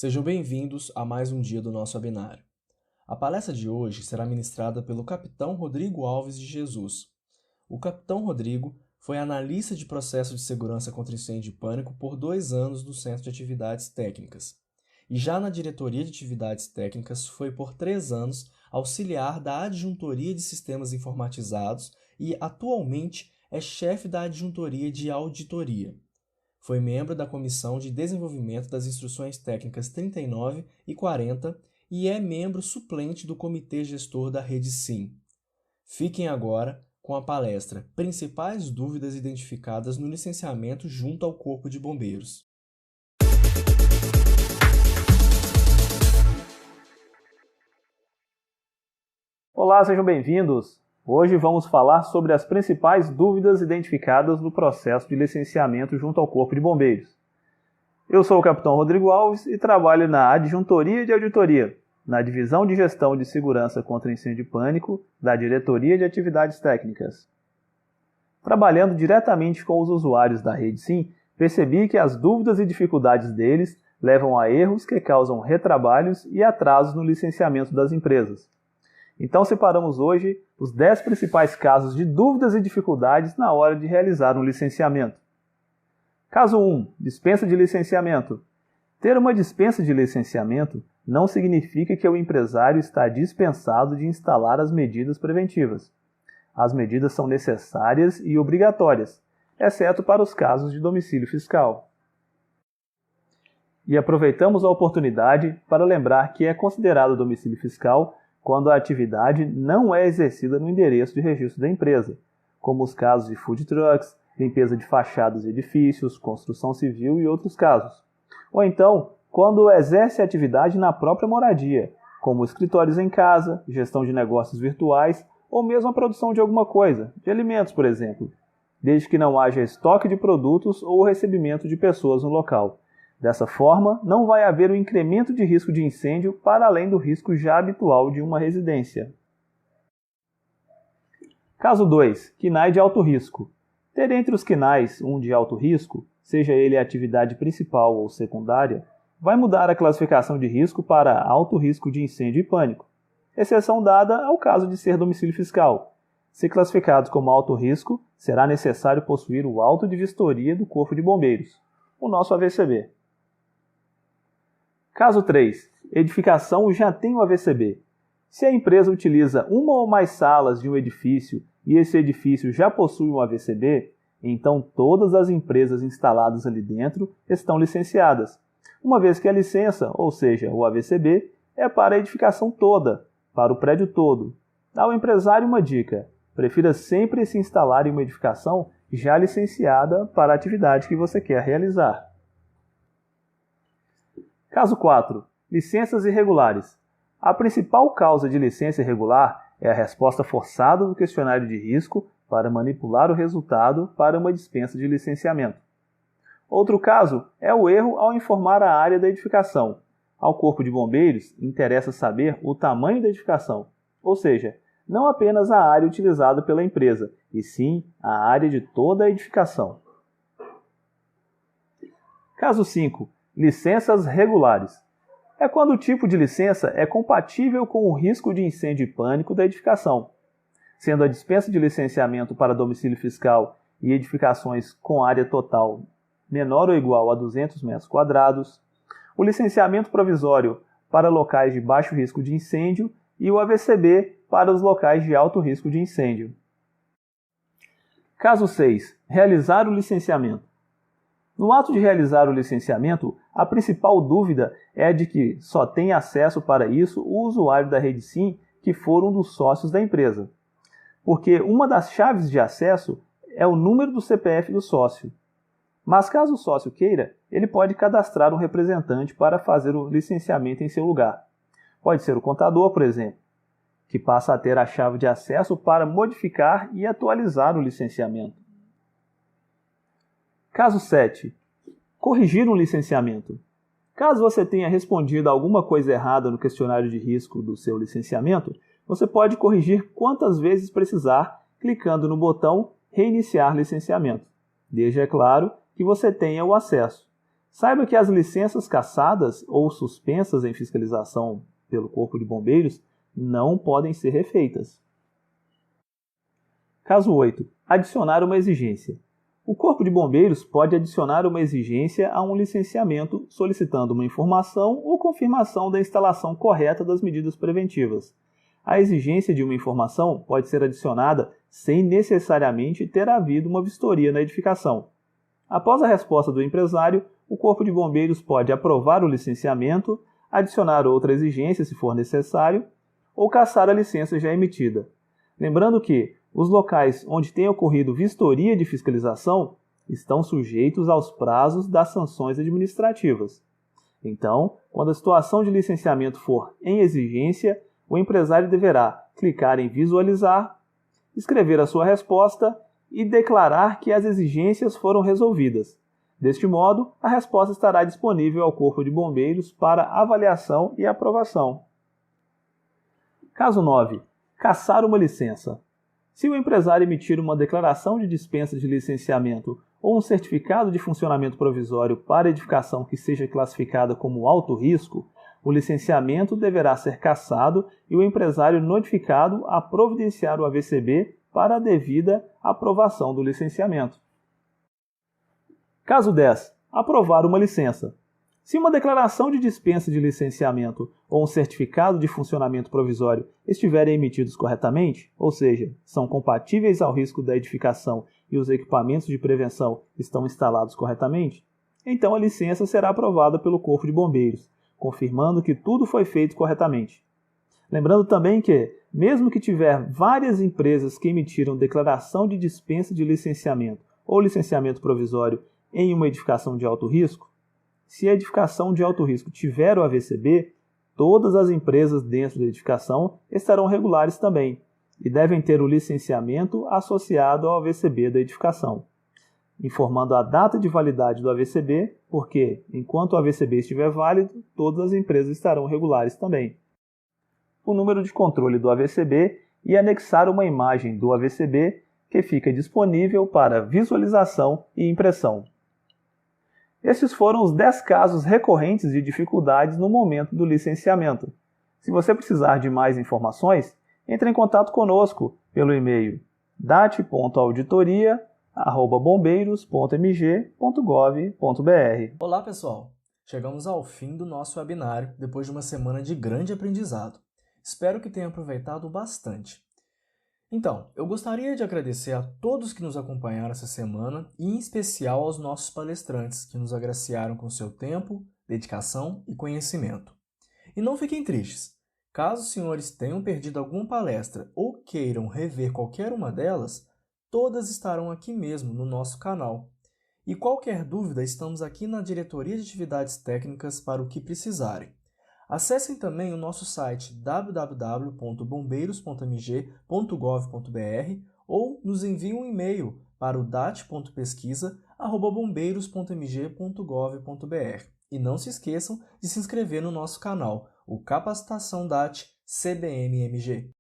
Sejam bem-vindos a mais um dia do nosso webinário. A palestra de hoje será ministrada pelo Capitão Rodrigo Alves de Jesus. O Capitão Rodrigo foi analista de processo de segurança contra incêndio e pânico por 2 anos no Centro de Atividades Técnicas. E já na Diretoria de Atividades Técnicas foi por 3 anos auxiliar da Adjuntoria de Sistemas Informatizados e atualmente é chefe da Adjuntoria de Auditoria. Foi membro da Comissão de Desenvolvimento das Instruções Técnicas 39 e 40 e é membro suplente do Comitê Gestor da Rede SIM. Fiquem agora com a palestra Principais Dúvidas Identificadas no Licenciamento junto ao Corpo de Bombeiros. Olá, sejam bem-vindos! Hoje vamos falar sobre as principais dúvidas identificadas no processo de licenciamento junto ao Corpo de Bombeiros. Eu sou o Capitão Rodrigo Alves e trabalho na Adjuntoria de Auditoria, na Divisão de Gestão de Segurança contra Incêndio e Pânico da Diretoria de Atividades Técnicas. Trabalhando diretamente com os usuários da Rede SIM, percebi que as dúvidas e dificuldades deles levam a erros que causam retrabalhos e atrasos no licenciamento das empresas. Então separamos hoje os 10 principais casos de dúvidas e dificuldades na hora de realizar um licenciamento. Caso 1. Dispensa de licenciamento. Ter uma dispensa de licenciamento não significa que o empresário está dispensado de instalar as medidas preventivas. As medidas são necessárias e obrigatórias, exceto para os casos de domicílio fiscal. E aproveitamos a oportunidade para lembrar que é considerado domicílio fiscal quando a atividade não é exercida no endereço de registro da empresa, como os casos de food trucks, limpeza de fachadas de edifícios, construção civil e outros casos. Ou então, quando exerce a atividade na própria moradia, como escritórios em casa, gestão de negócios virtuais ou mesmo a produção de alguma coisa, de alimentos, por exemplo, desde que não haja estoque de produtos ou recebimento de pessoas no local. Dessa forma, não vai haver um incremento de risco de incêndio para além do risco já habitual de uma residência. Caso 2. KNAI de alto risco. Ter entre os KNAIs um de alto risco, seja ele a atividade principal ou secundária, vai mudar a classificação de risco para alto risco de incêndio e pânico, exceção dada ao caso de ser domicílio fiscal. Se classificados como alto risco, será necessário possuir o auto de vistoria do Corpo de Bombeiros, o nosso AVCB. Caso 3. Edificação já tem o AVCB. Se a empresa utiliza uma ou mais salas de um edifício e esse edifício já possui um AVCB, então todas as empresas instaladas ali dentro estão licenciadas, uma vez que a licença, ou seja, o AVCB, é para a edificação toda, para o prédio todo. Ao empresário uma dica: prefira sempre se instalar em uma edificação já licenciada para a atividade que você quer realizar. Caso 4. Licenças irregulares. A principal causa de licença irregular é a resposta forçada do questionário de risco para manipular o resultado para uma dispensa de licenciamento. Outro caso é o erro ao informar a área da edificação. Ao Corpo de Bombeiros, interessa saber o tamanho da edificação, ou seja, não apenas a área utilizada pela empresa, e sim a área de toda a edificação. Caso 5. Licenças regulares. É quando o tipo de licença é compatível com o risco de incêndio e pânico da edificação, sendo a dispensa de licenciamento para domicílio fiscal e edificações com área total menor ou igual a 200 metros quadrados, o licenciamento provisório para locais de baixo risco de incêndio e o AVCB para os locais de alto risco de incêndio. Caso 6. Realizar o licenciamento. No ato de realizar o licenciamento, a principal dúvida é de que só tem acesso para isso o usuário da Rede SIM que for um dos sócios da empresa, porque uma das chaves de acesso é o número do CPF do sócio. Mas caso o sócio queira, ele pode cadastrar um representante para fazer o licenciamento em seu lugar. Pode ser o contador, por exemplo, que passa a ter a chave de acesso para modificar e atualizar o licenciamento. Caso 7. Corrigir um licenciamento. Caso você tenha respondido alguma coisa errada no questionário de risco do seu licenciamento, você pode corrigir quantas vezes precisar, clicando no botão Reiniciar licenciamento, desde, é claro, que você tenha o acesso. Saiba que as licenças cassadas ou suspensas em fiscalização pelo Corpo de Bombeiros não podem ser refeitas. Caso 8. Adicionar uma exigência. O Corpo de Bombeiros pode adicionar uma exigência a um licenciamento solicitando uma informação ou confirmação da instalação correta das medidas preventivas. A exigência de uma informação pode ser adicionada sem necessariamente ter havido uma vistoria na edificação. Após a resposta do empresário, o Corpo de Bombeiros pode aprovar o licenciamento, adicionar outra exigência se for necessário, ou cassar a licença já emitida. Lembrando que os locais onde tenha ocorrido vistoria de fiscalização estão sujeitos aos prazos das sanções administrativas. Então, quando a situação de licenciamento for em exigência, o empresário deverá clicar em visualizar, escrever a sua resposta e declarar que as exigências foram resolvidas. Deste modo, a resposta estará disponível ao Corpo de Bombeiros para avaliação e aprovação. Caso 9. Cassar uma licença. Se o empresário emitir uma declaração de dispensa de licenciamento ou um certificado de funcionamento provisório para edificação que seja classificada como alto risco, o licenciamento deverá ser cassado e o empresário notificado a providenciar o AVCB para a devida aprovação do licenciamento. Caso 10. Aprovar uma licença. Se uma declaração de dispensa de licenciamento ou um certificado de funcionamento provisório estiverem emitidos corretamente, ou seja, são compatíveis ao risco da edificação e os equipamentos de prevenção estão instalados corretamente, então a licença será aprovada pelo Corpo de Bombeiros, confirmando que tudo foi feito corretamente. Lembrando também que, mesmo que tiver várias empresas que emitiram declaração de dispensa de licenciamento ou licenciamento provisório em uma edificação de alto risco, se a edificação de alto risco tiver o AVCB, todas as empresas dentro da edificação estarão regulares também e devem ter o licenciamento associado ao AVCB da edificação, informando a data de validade do AVCB, porque, enquanto o AVCB estiver válido, todas as empresas estarão regulares também. O número de controle do AVCB e anexar uma imagem do AVCB que fica disponível para visualização e impressão. Estes foram os 10 casos recorrentes de dificuldades no momento do licenciamento. Se você precisar de mais informações, entre em contato conosco pelo e-mail dat.auditoria@bombeiros.mg.gov.br. Olá, pessoal! Chegamos ao fim do nosso webinário depois de uma semana de grande aprendizado. Espero que tenham aproveitado bastante. Então, eu gostaria de agradecer a todos que nos acompanharam essa semana e em especial aos nossos palestrantes que nos agraciaram com seu tempo, dedicação e conhecimento. E não fiquem tristes. Caso os senhores tenham perdido alguma palestra ou queiram rever qualquer uma delas, todas estarão aqui mesmo no nosso canal. E qualquer dúvida, estamos aqui na Diretoria de Atividades Técnicas para o que precisarem. Acessem também o nosso site www.bombeiros.mg.gov.br ou nos enviem um e-mail para o dat.pesquisa@bombeiros.mg.gov.br. E não se esqueçam de se inscrever no nosso canal, o Capacitação DAT CBMMG.